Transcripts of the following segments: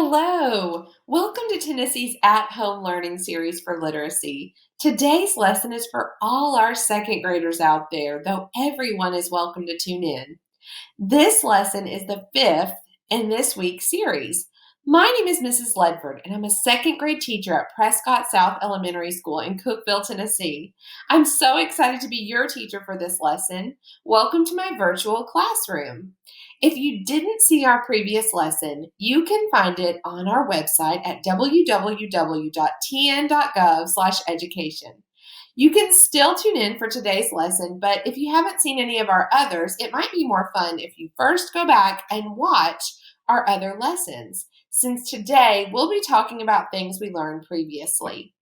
Hello! Welcome to Tennessee's at-home learning series for literacy. Today's lesson is for all our second graders out there, though everyone is welcome to tune in. This lesson is the fifth in this week's series. My name is Mrs. Ledford, and I'm a second grade teacher at Prescott South Elementary School in Cookeville, Tennessee. I'm so excited to be your teacher for this lesson. Welcome to my virtual classroom. If you didn't see our previous lesson, you can find it on our website at www.tn.gov/education. You can still tune in for today's lesson, but if you haven't seen any of our others, it might be more fun if you first go back and watch our other lessons, since today we'll be talking about things we learned previously.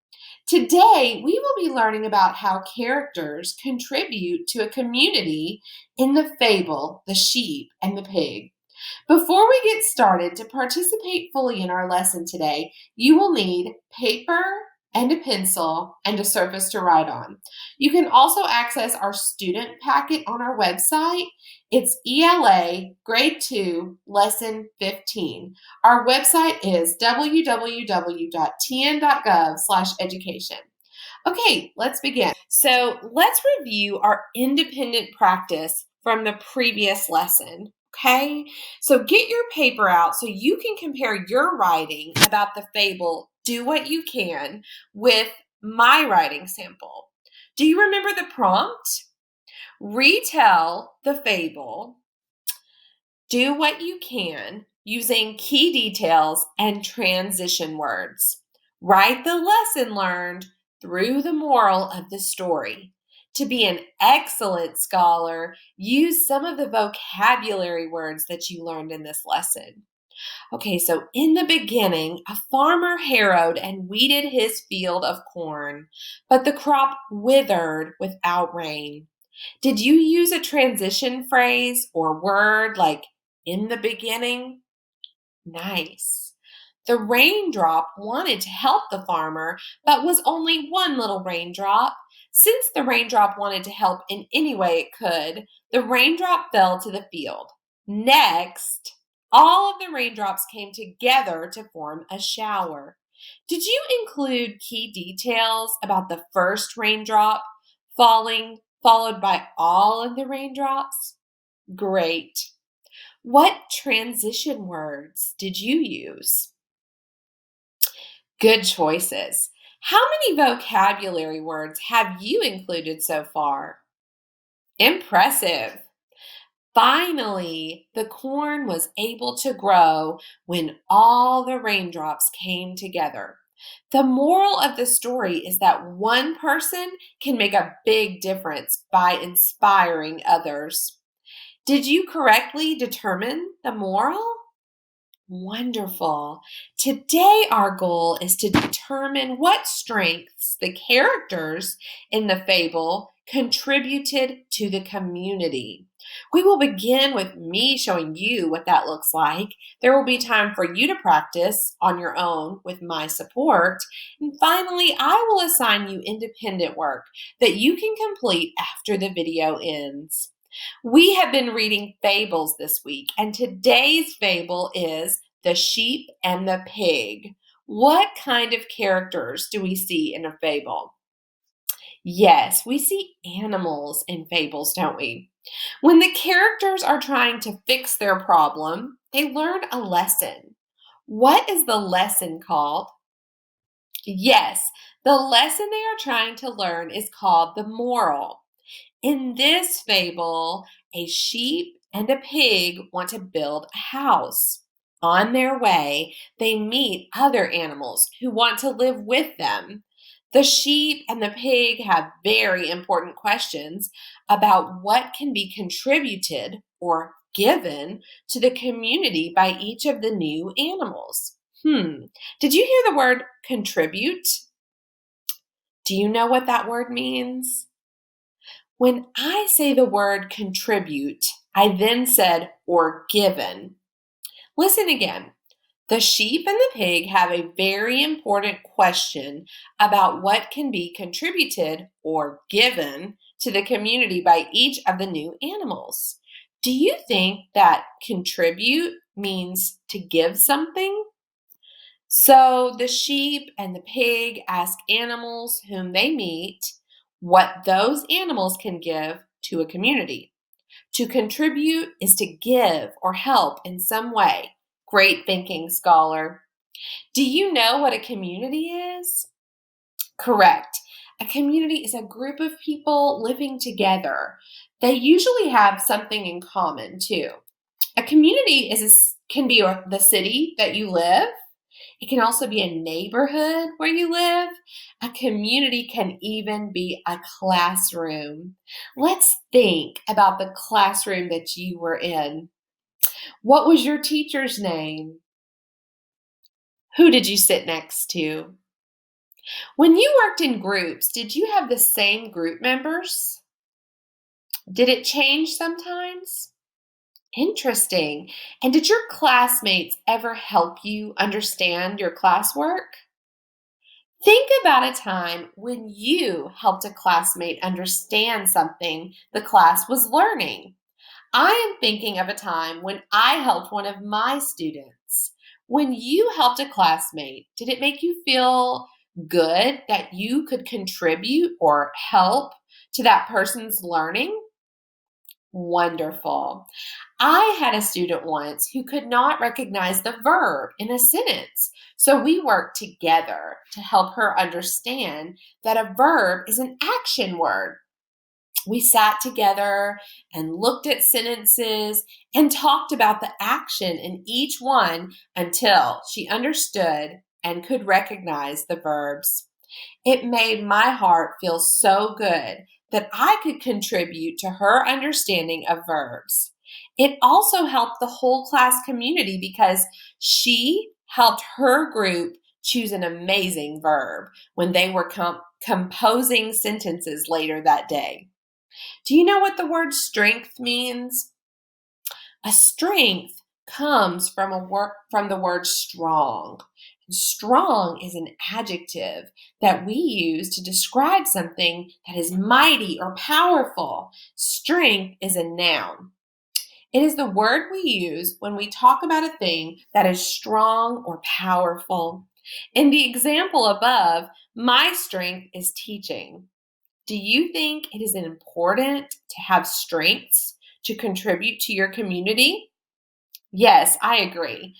Today, we will be learning about how characters contribute to a community in the fable, The Sheep and the Pig. Before we get started, to participate fully in our lesson today, you will need paper and a pencil and a surface to write on. You can also access our student packet on our website. It's ELA Grade 2, Lesson 15. Our website is www.tn.gov/education. Okay, let's begin. So let's review our independent practice from the previous lesson. Okay, so get your paper out so you can compare your writing about the fable, Do What You Can, with my writing sample. Do you remember the prompt? Retell the fable, do what you can, using key details and transition words. Write the lesson learned through the moral of the story. To be an excellent scholar, use some of the vocabulary words that you learned in this lesson. Okay, so in the beginning, a farmer harrowed and weeded his field of corn, but the crop withered without rain. Did you use a transition phrase or word like in the beginning? Nice. The raindrop wanted to help the farmer, but was only one little raindrop. Since the raindrop wanted to help in any way it could, the raindrop fell to the field. Next, all of the raindrops came together to form a shower. Did you include key details about the first raindrop falling, followed by all of the raindrops? Great. What transition words did you use? Good choices. How many vocabulary words have you included so far? Impressive. Finally, the corn was able to grow when all the raindrops came together. The moral of the story is that one person can make a big difference by inspiring others. Did you correctly determine the moral? Wonderful. Today, our goal is to determine what strengths the characters in the fable contributed to the community. We will begin with me showing you what that looks like. There will be time for you to practice on your own with my support. And finally, I will assign you independent work that you can complete after the video ends. We have been reading Fables this week, and today's fable is The Sheep and the Pig. What kind of characters do we see in a fable? Yes, we see animals in fables, don't we? When the characters are trying to fix their problem, they learn a lesson. What is the lesson called? Yes, the lesson they are trying to learn is called the moral. In this fable, a sheep and a pig want to build a house. On their way, they meet other animals who want to live with them. The sheep and the pig have very important questions about what can be contributed or given to the community by each of the new animals. Did you hear the word contribute? Do you know what that word means? When I say the word contribute, I then said or given. Listen again. The sheep and the pig have a very important question about what can be contributed or given to the community by each of the new animals. Do you think that contribute means to give something? So the sheep and the pig ask animals whom they meet what those animals can give to a community. To contribute is to give or help in some way. Great thinking, scholar. Do you know what a community is? Correct. A community is a group of people living together. They usually have something in common too. A community can be the city that you live. It can also be a neighborhood where you live. A community can even be a classroom. Let's think about the classroom that you were in. What was your teacher's name? Who did you sit next to? When you worked in groups, did you have the same group members? Did it change sometimes? Interesting. And did your classmates ever help you understand your classwork? Think about a time when you helped a classmate understand something the class was learning. I am thinking of a time when I helped one of my students. When you helped a classmate, did it make you feel good that you could contribute or help to that person's learning? Wonderful. I had a student once who could not recognize the verb in a sentence. So we worked together to help her understand that a verb is an action word. We sat together and looked at sentences and talked about the action in each one until she understood and could recognize the verbs. It made my heart feel so good that I could contribute to her understanding of verbs. It also helped the whole class community because she helped her group choose an amazing verb when they were composing sentences later that day. Do you know what the word strength means? A strength comes from from the word strong. Strong is an adjective that we use to describe something that is mighty or powerful. Strength is a noun. It is the word we use when we talk about a thing that is strong or powerful. In the example above, my strength is teaching. Do you think it is important to have strengths to contribute to your community? Yes, I agree.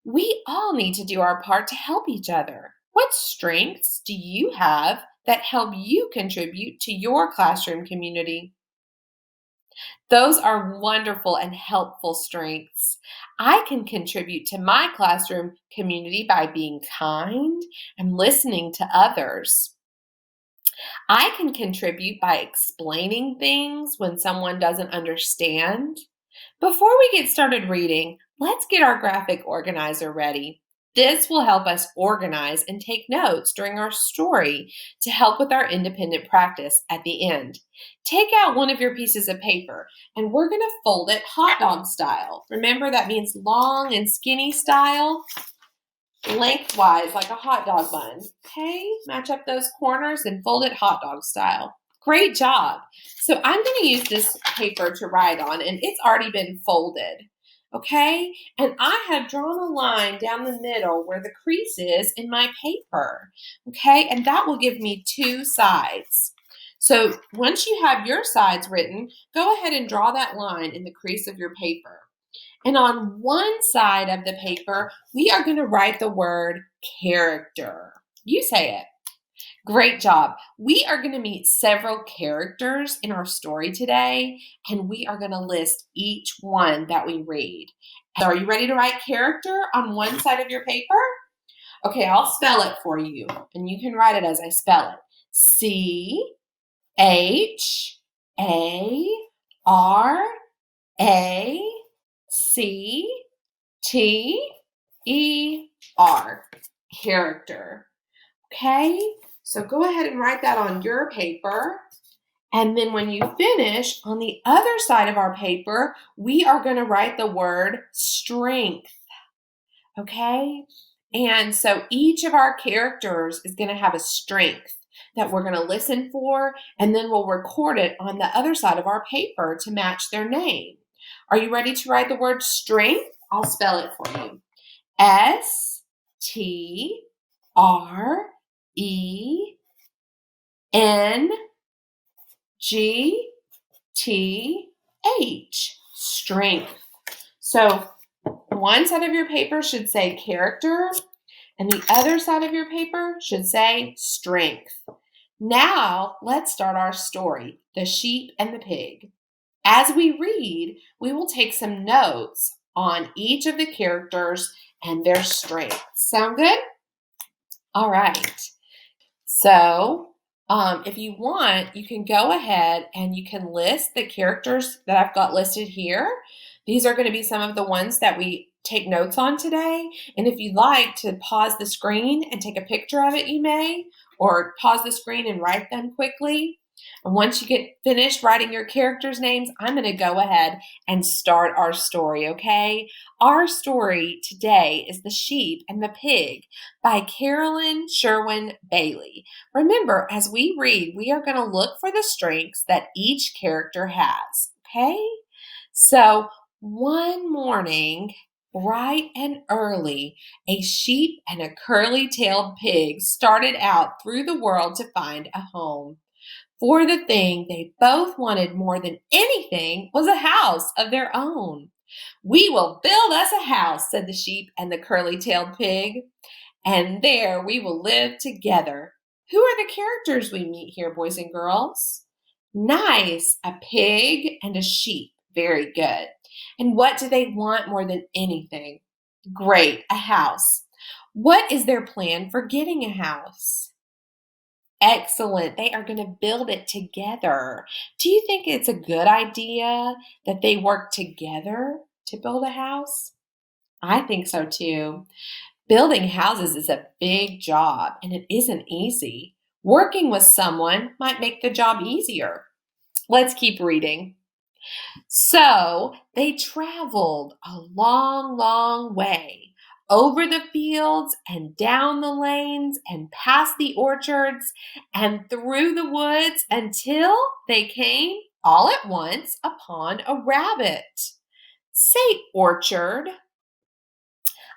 We all need to do our part to help each other. What strengths do you have that help you contribute to your classroom community? Those are wonderful and helpful strengths. I can contribute to my classroom community by being kind and listening to others. I can contribute by explaining things when someone doesn't understand. Before we get started reading, let's get our graphic organizer ready. This will help us organize and take notes during our story to help with our independent practice at the end. Take out one of your pieces of paper and we're going to fold it hot dog style. Remember, that means long and skinny style, lengthwise like a hot dog bun. Okay, match up those corners and fold it hot dog style. Great job. So I'm going to use this paper to write on, and it's already been folded. Okay, and I have drawn a line down the middle where the crease is in my paper. Okay, and that will give me two sides. So once you have your sides written, go ahead and draw that line in the crease of your paper. And on one side of the paper, we are going to write the word character. You say it. Great job. We are going to meet several characters in our story today, and we are going to list each one that we read. So are you ready to write character on one side of your paper? Okay, I'll spell it for you, and you can write it as I spell it. Character. Character. Okay, so go ahead and write that on your paper. And then when you finish, on the other side of our paper, we are going to write the word strength. Okay? And so each of our characters is going to have a strength that we're going to listen for, and then we'll record it on the other side of our paper to match their name. Are you ready to write the word strength? I'll spell it for you. S T R E N G T H. Strength. So one side of your paper should say character, and the other side of your paper should say strength. Now, let's start our story, The Sheep and the Pig. As we read, we will take some notes on each of the characters and their strengths. Sound good? All right. So, if you want, you can go ahead and you can list the characters that I've got listed here. These are going to be some of the ones that we take notes on today. And if you'd like to pause the screen and take a picture of it, you may, or pause the screen and write them quickly. And once you get finished writing your characters' names, I'm going to go ahead and start our story, okay? Our story today is The Sheep and the Pig by Carolyn Sherwin Bailey. Remember, as we read, we are going to look for the strengths that each character has, okay? So, one morning, bright and early, a sheep and a curly-tailed pig started out through the world to find a home. For the thing they both wanted more than anything was a house of their own. "We will build us a house," said the sheep and the curly-tailed pig, "and there we will live together." Who are the characters we meet here, boys and girls? Nice, a pig and a sheep. Very good. And what do they want more than anything? Great, a house. What is their plan for getting a house? Excellent. They are going to build it together. Do you think it's a good idea that they work together to build a house? I think so too. Building houses is a big job and it isn't easy. Working with someone might make the job easier. Let's keep reading. So they traveled a long, long way over the fields and down the lanes and past the orchards and through the woods until they came all at once upon a rabbit. Say orchard.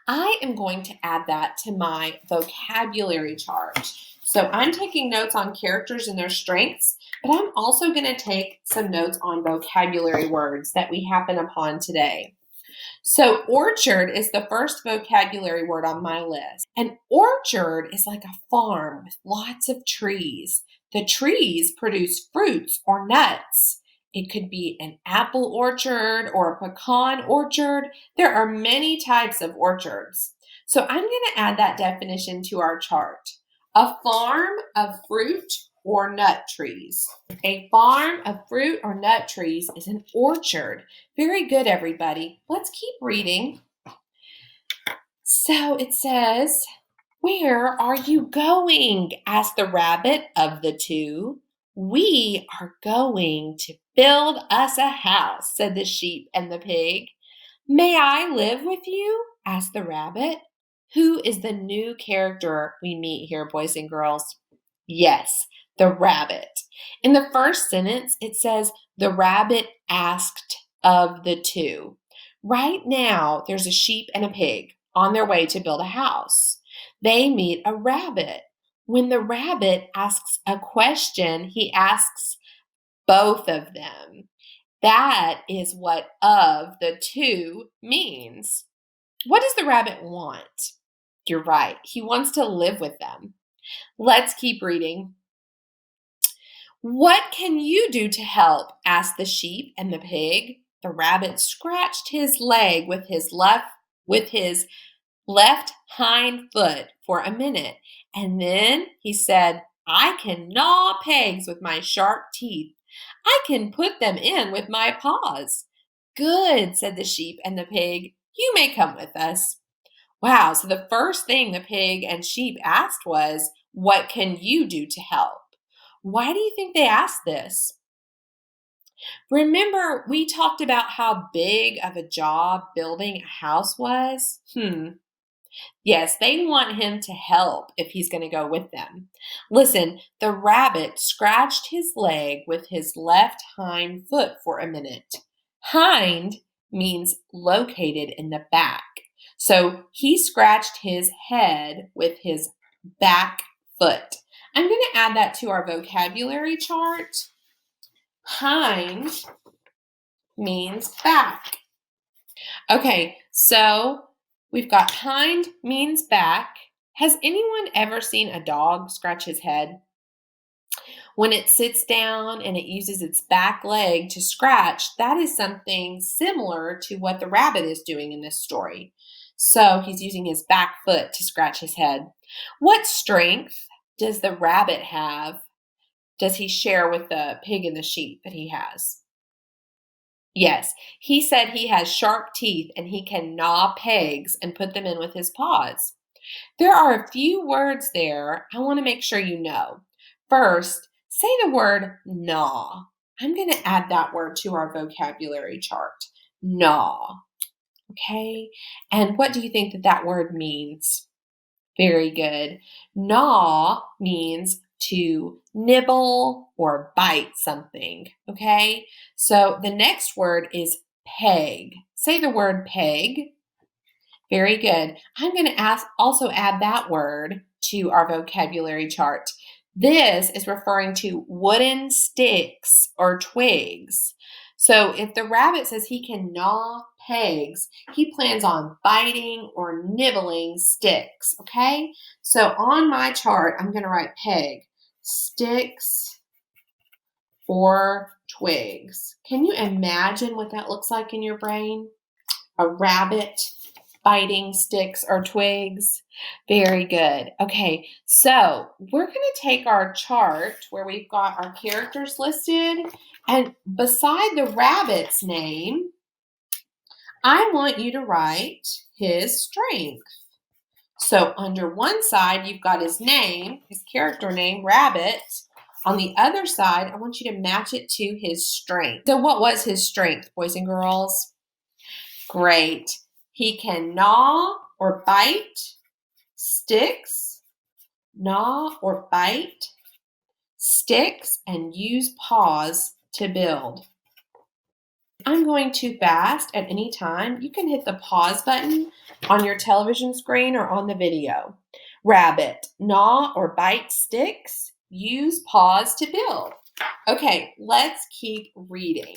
I am going to add that to my vocabulary chart. So I'm taking notes on characters and their strengths, but I'm also going to take some notes on vocabulary words that we happen upon today. So orchard is the first vocabulary word on my list. An orchard is like a farm with lots of trees. The trees produce fruits or nuts. It could be an apple orchard or a pecan orchard. There are many types of orchards. So I'm going to add that definition to our chart. A farm of fruit or nut trees. A farm of fruit or nut trees is an orchard. Very good, everybody. Let's keep reading. So it says, "Where are you going?" asked the rabbit of the two. "We are going to build us a house," said the sheep and the pig. "May I live with you?" asked the rabbit. Who is the new character we meet here, boys and girls? Yes, the rabbit. In the first sentence, it says, "The rabbit asked of the two." Right now, there's a sheep and a pig on their way to build a house. They meet a rabbit. When the rabbit asks a question, he asks both of them. That is what "of the two" means. What does the rabbit want? You're right. He wants to live with them. Let's keep reading. "What can you do to help?" asked the sheep and the pig. The rabbit scratched his leg with his left hind foot for a minute, and then he said, "I can gnaw pegs with my sharp teeth. I can put them in with my paws." "Good," said the sheep and the pig. "You may come with us." Wow, so the first thing the pig and sheep asked was, "What can you do to help?" Why do you think they asked this? Remember, we talked about how big of a job building a house was? Yes, they want him to help if he's going to go with them. Listen, the rabbit scratched his leg with his left hind foot for a minute. Hind means located in the back. So he scratched his head with his back foot. I'm going to add that to our vocabulary chart. Hind means back. Okay, so we've got hind means back. Has anyone ever seen a dog scratch his head? When it sits down and it uses its back leg to scratch, that is something similar to what the rabbit is doing in this story. So he's using his back foot to scratch his head. What strength does the rabbit have? Does he share with the pig and the sheep that he has? Yes, he said he has sharp teeth and he can gnaw pegs and put them in with his paws. There are a few words there I want to make sure you know. First, say the word gnaw. I'm going to add that word to our vocabulary chart. Gnaw. Okay? And what do you think that that word means? Very good. Gnaw means to nibble or bite something. Okay? So the next word is peg. Say the word peg. Very good. I'm going to also add that word to our vocabulary chart. This is referring to wooden sticks or twigs. So if the rabbit says he can gnaw pegs, he plans on biting or nibbling sticks, okay? So on my chart, I'm going to write peg, sticks or twigs. Can you imagine what that looks like in your brain? A rabbit biting sticks or twigs. Very good. Okay, so we're going to take our chart where we've got our characters listed, and beside the rabbit's name, I want you to write his strength. So under one side, you've got his name, his character name, Rabbit. On the other side, I want you to match it to his strength. So what was his strength, boys and girls? Great. He can gnaw or bite sticks, gnaw or bite sticks, and use paws to build. If I'm going too fast at any time, you can hit the pause button on your television screen or on the video. Rabbit, gnaw or bite sticks, use paws to build. Okay, let's keep reading.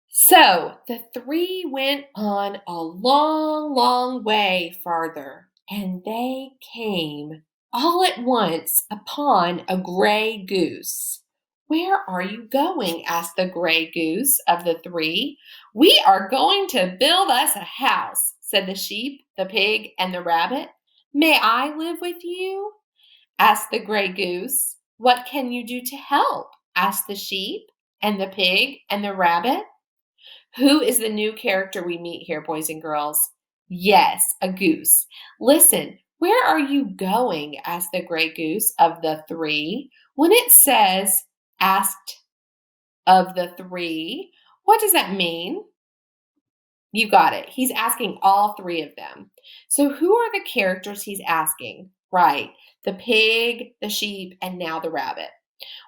So the three went on a long, long way farther, and they came all at once upon a gray goose. "Where are you going?" asked the gray goose of the three. "We are going to build us a house," said the sheep, the pig, and the rabbit. "May I live with you?" asked the gray goose. "What can you do to help?" asked the sheep, and the pig, and the rabbit. Who is the new character we meet here, boys and girls? Yes, a goose. "Listen, where are you going?" asked the gray goose of the three. When it says asked of the three, what does that mean? You got it. He's asking all three of them. So who are the characters he's asking? Right, the pig, the sheep, and now the rabbit.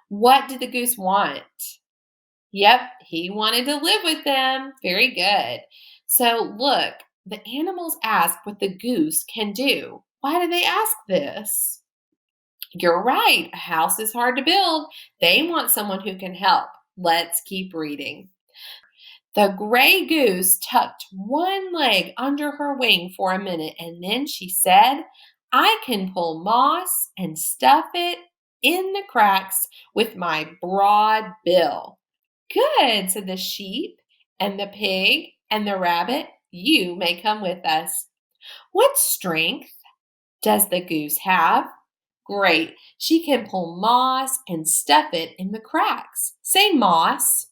What did the goose want? Yep, he wanted to live with them. Very good. So look, the animals ask what the goose can do. Why do they ask this? You're right. A house is hard to build. They want someone who can help. Let's keep reading. The gray goose tucked one leg under her wing for a minute, and then she said, "I can pull moss and stuff it in the cracks with my broad bill." "Good," said the sheep and the pig and the rabbit. "You may come with us." What strength does the goose have? Great. She can pull moss and stuff it in the cracks. Say moss.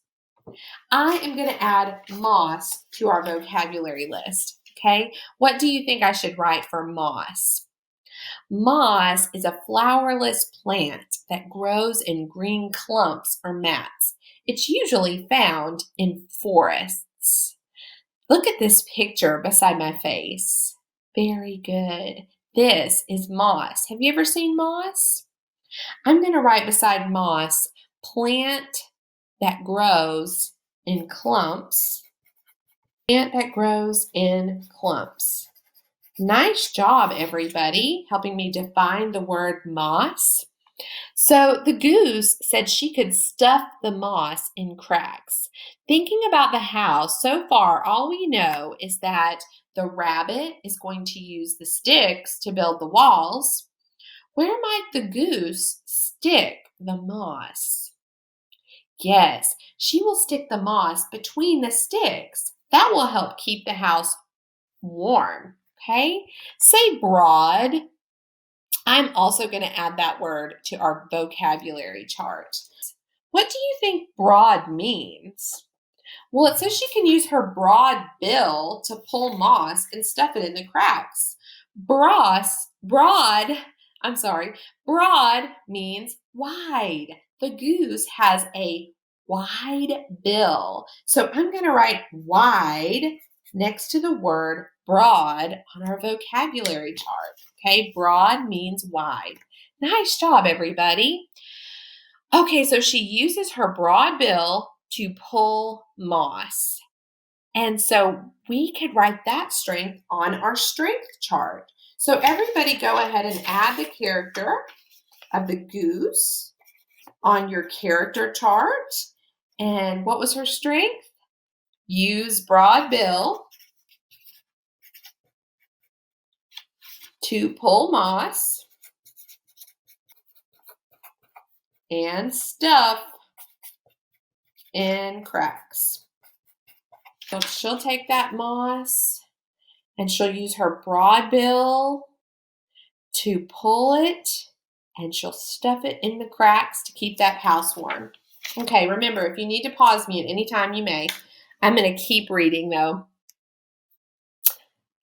I am going to add moss to our vocabulary list. Okay. What do you think I should write for moss? Moss is a flowerless plant that grows in green clumps or mats. It's usually found in forests. Look at this picture beside my face. Very good. This is moss. Have you ever seen moss? I'm going to write beside moss, plant that grows in clumps Plant that grows in clumps. Nice job, everybody, helping me define the word moss. So the goose said she could stuff the moss in cracks. Thinking about the house, so far all we know is that the rabbit is going to use the sticks to build the walls. Where might the goose stick the moss? Yes, she will stick the moss between the sticks. That will help keep the house warm. Okay? Say broad. I'm also going to add that word to our vocabulary chart. What do you think broad means? Well, it says she can use her broad bill to pull moss and stuff it in the cracks. Broad means wide. The goose has a wide bill. So I'm going to write wide next to the word broad on our vocabulary chart. Okay, broad means wide. Nice job, everybody. Okay, so she uses her broad bill to pull moss. And so we could write that strength on our strength chart. So everybody go ahead and add the character of the goose on your character chart. And what was her strength? Use broad bill to pull moss and stuff in cracks. So she'll take that moss and she'll use her broad bill to pull it and she'll stuff it in the cracks to keep that house warm. Okay, remember, if you need to pause me at any time, you may. I'm going to keep reading though.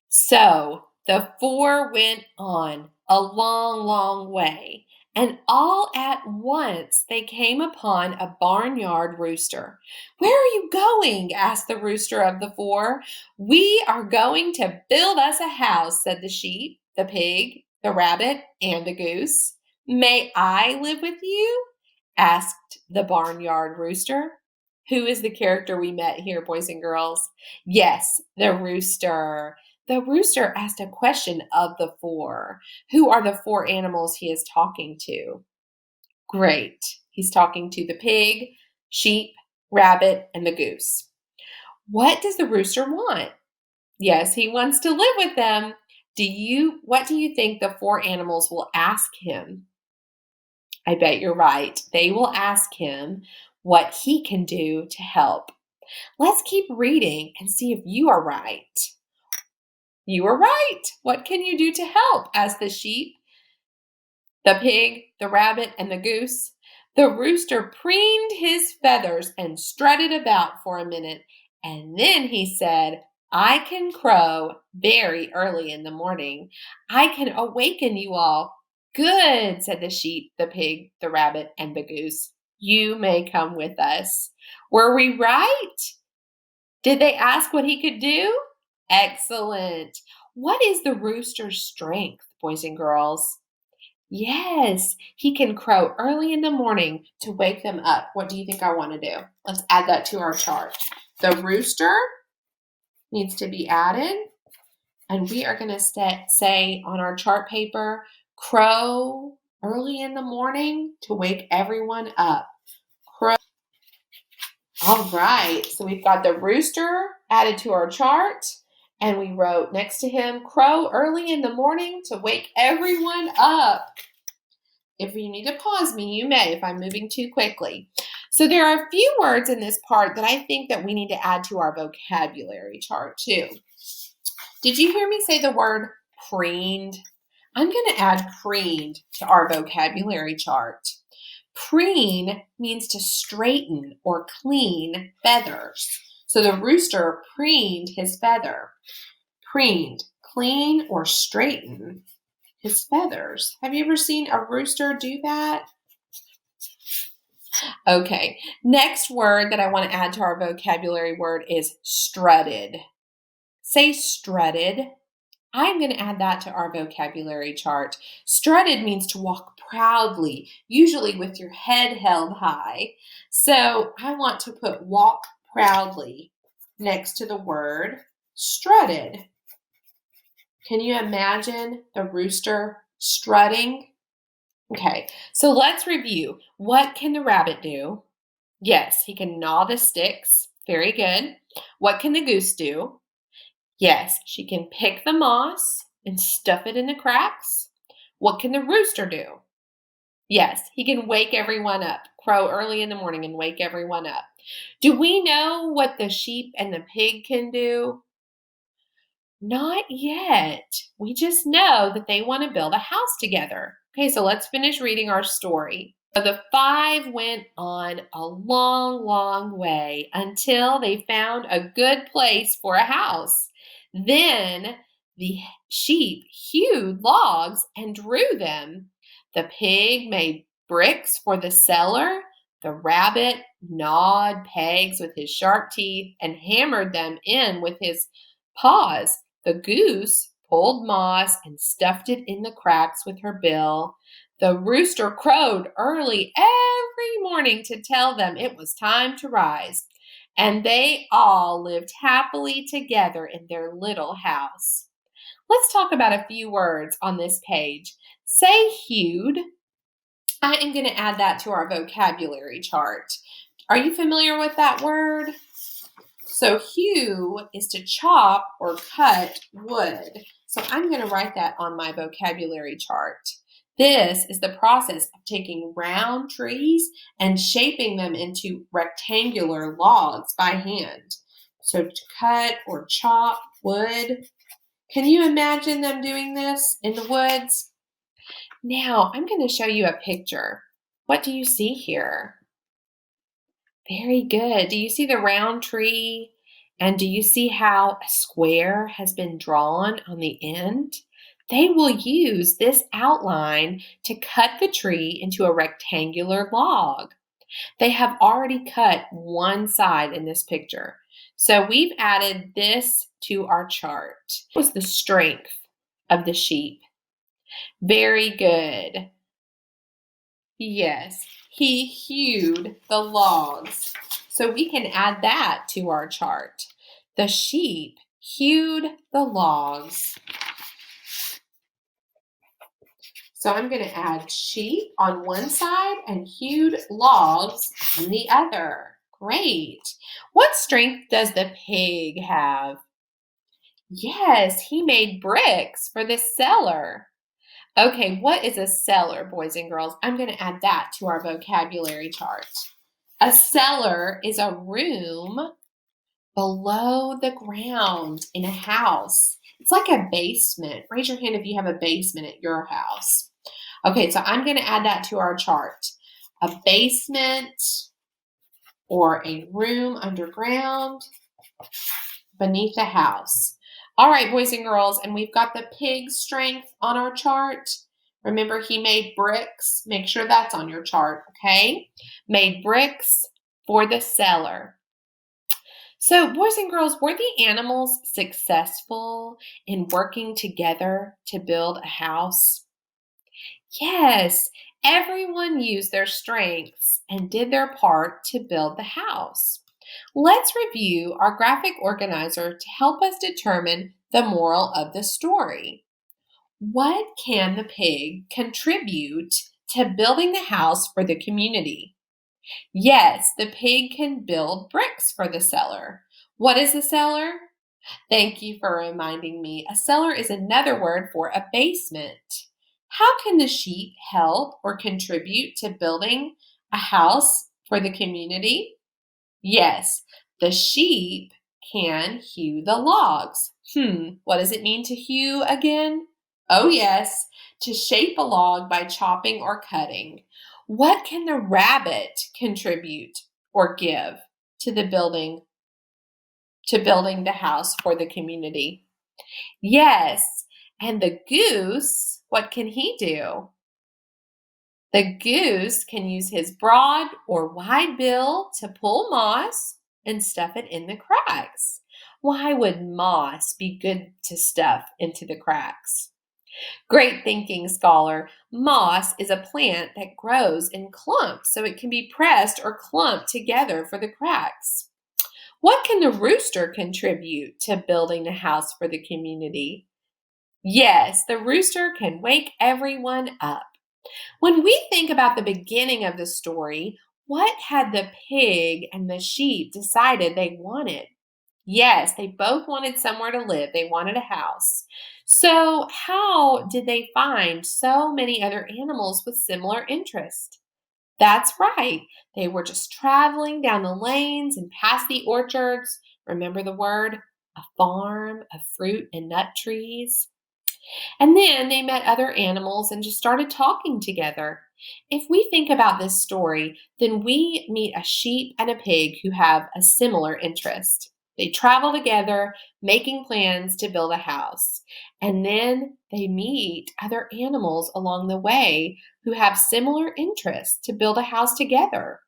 So the four went on a long, long way, and all at once they came upon a barnyard rooster. "Where are you going?" asked the rooster of the four. "We are going to build us a house," said the sheep, the pig, the rabbit, and the goose. "May I live with you?" asked the barnyard rooster. Who is the character we met here, boys and girls? Yes, the rooster. The rooster asked a question of the four. Who are the four animals he is talking to? Great. He's talking to the pig, sheep, rabbit, and the goose. What does the rooster want? Yes, he wants to live with them. What do you think the four animals will ask him? I bet you're right. They will ask him what he can do to help. Let's keep reading and see if you are right. You are right. What can you do to help? Asked the sheep, the pig, the rabbit, and the goose. The rooster preened his feathers and strutted about for a minute, and then he said, "I can crow very early in the morning. I can awaken you all." "Good," said the sheep, the pig, the rabbit, and the goose. "You may come with us." Were we right? Did they ask what he could do? Excellent. What is the rooster's strength, boys and girls? Yes, he can crow early in the morning to wake them up. What do you think I want to do? Let's add that to our chart. The rooster needs to be added. And we are going to say on our chart paper, crow early in the morning to wake everyone up. Crow. All right, so we've got the rooster added to our chart. And we wrote next to him, crow early in the morning to wake everyone up. If you need to pause me, you may if I'm moving too quickly. So there are a few words in this part that I think that we need to add to our vocabulary chart too. Did you hear me say the word preened? I'm going to add preened to our vocabulary chart. Preen means to straighten or clean feathers. So the rooster preened his feather. Preened, clean or straighten his feathers. Have you ever seen a rooster do that? Okay, next word that I want to add to our vocabulary word is strutted. Say strutted. I'm going to add that to our vocabulary chart. Strutted means to walk proudly, usually with your head held high. So I want to put walk proudly next to the word strutted. Can you imagine the rooster strutting? Okay, so let's review. What can the rabbit do? Yes, he can gnaw the sticks. Very good. What can the goose do? Yes, she can pick the moss and stuff it in the cracks. What can the rooster do? Yes, he can wake everyone up, crow early in the morning and wake everyone up. Do we know what the sheep and the pig can do? Not yet. We just know that they want to build a house together. Okay, so let's finish reading our story. So the five went on a long, long way until they found a good place for a house. Then the sheep hewed logs and drew them. The pig made bricks for the cellar. The rabbit gnawed pegs with his sharp teeth and hammered them in with his paws. The goose pulled moss and stuffed it in the cracks with her bill. The rooster crowed early every morning to tell them it was time to rise. And they all lived happily together in their little house. Let's talk about a few words on this page. Say hewed. I am going to add that to our vocabulary chart. Are you familiar with that word? So hew is to chop or cut wood. So I'm going to write that on my vocabulary chart. This is the process of taking round trees and shaping them into rectangular logs by hand. So to cut or chop wood. Can you imagine them doing this in the woods? Now I'm going to show you a picture. What do you see here? Very good. Do you see the round tree? And do you see how a square has been drawn on the end? They will use this outline to cut the tree into a rectangular log. They have already cut one side in this picture. So we've added this to our chart. What was the strength of the sheep? Very good. Yes, he hewed the logs. So we can add that to our chart. The sheep hewed the logs. So I'm going to add sheep on one side and hewed logs on the other. Great. What strength does the pig have? Yes, he made bricks for the cellar. Okay, what is a cellar, boys and girls? I'm going to add that to our vocabulary chart. A cellar is a room below the ground in a house. It's like a basement. Raise your hand if you have a basement at your house. Okay, so I'm going to add that to our chart. A basement or a room underground beneath a house. All right, boys and girls, and we've got the pig's strength on our chart. Remember, he made bricks. Make sure that's on your chart, okay? Made bricks for the cellar. So, boys and girls, were the animals successful in working together to build a house? Yes, everyone used their strengths and did their part to build the house. Let's review our graphic organizer to help us determine the moral of the story. What can the pig contribute to building the house for the community? Yes, the pig can build bricks for the cellar. What is a cellar? Thank you for reminding me. A cellar is another word for a basement. How can the sheep help or contribute to building a house for the community? Yes, the sheep can hew the logs. What does it mean to hew again? Oh yes, to shape a log by chopping or cutting. What can the rabbit contribute or give to the building the house for the community? Yes, and the goose, what can he do? The goose can use his broad or wide bill to pull moss and stuff it in the cracks. Why would moss be good to stuff into the cracks? Great thinking, scholar. Moss is a plant that grows in clumps, so it can be pressed or clumped together for the cracks. What can the rooster contribute to building a house for the community? Yes, the rooster can wake everyone up. When we think about the beginning of the story, what had the pig and the sheep decided they wanted? Yes, they both wanted somewhere to live. They wanted a house. So, how did they find so many other animals with similar interests? That's right. They were just traveling down the lanes and past the orchards. Remember the word? A farm of fruit and nut trees. And then they met other animals and just started talking together. If we think about this story, then we meet a sheep and a pig who have a similar interest. They travel together, making plans to build a house. And then they meet other animals along the way who have similar interests to build a house together.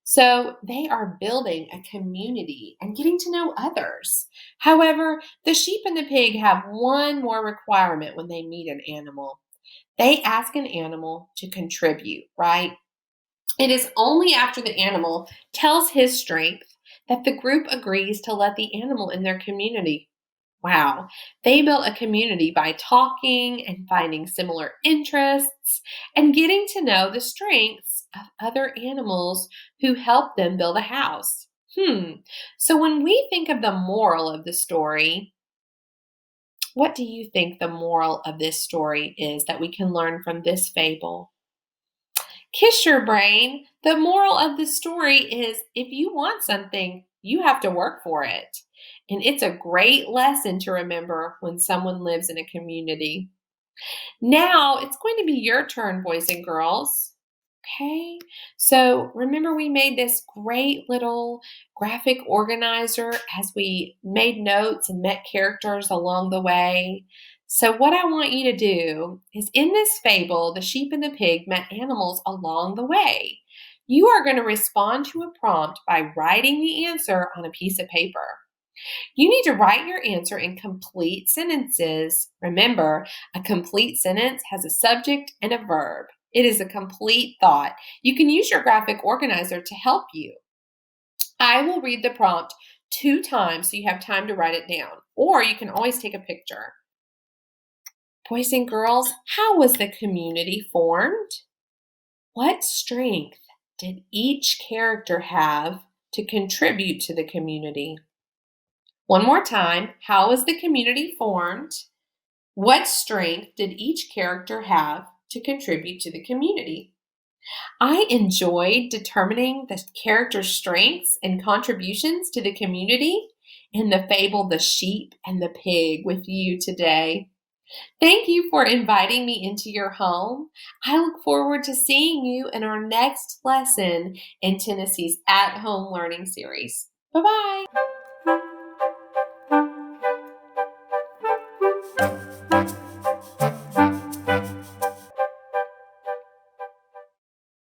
So they are building a community and getting to know others. However, the sheep and the pig have one more requirement when they meet an animal. They ask an animal to contribute, right? It is only after the animal tells his strength that the group agrees to let the animal in their community. Wow. They built a community by talking and finding similar interests and getting to know the strengths of other animals who helped them build a house. So when we think of the moral of the story, what do you think the moral of this story is that we can learn from this fable? Kiss your brain. The moral of the story is if you want something, you have to work for it. And it's a great lesson to remember when someone lives in a community. Now it's going to be your turn, boys and girls. Okay, so remember we made this great little graphic organizer as we made notes and met characters along the way. So what I want you to do is in this fable, the sheep and the pig met animals along the way. You are going to respond to a prompt by writing the answer on a piece of paper. You need to write your answer in complete sentences. Remember, a complete sentence has a subject and a verb. It is a complete thought. You can use your graphic organizer to help you. I will read the prompt 2 times so you have time to write it down, or you can always take a picture. Boys and girls, how was the community formed? What strength did each character have to contribute to the community? One more time, how was the community formed? What strength did each character have to contribute to the community? I enjoyed determining the character's strengths and contributions to the community in the fable The Sheep and the Pig with you today. Thank you for inviting me into your home. I look forward to seeing you in our next lesson in Tennessee's At Home Learning Series. Bye-bye.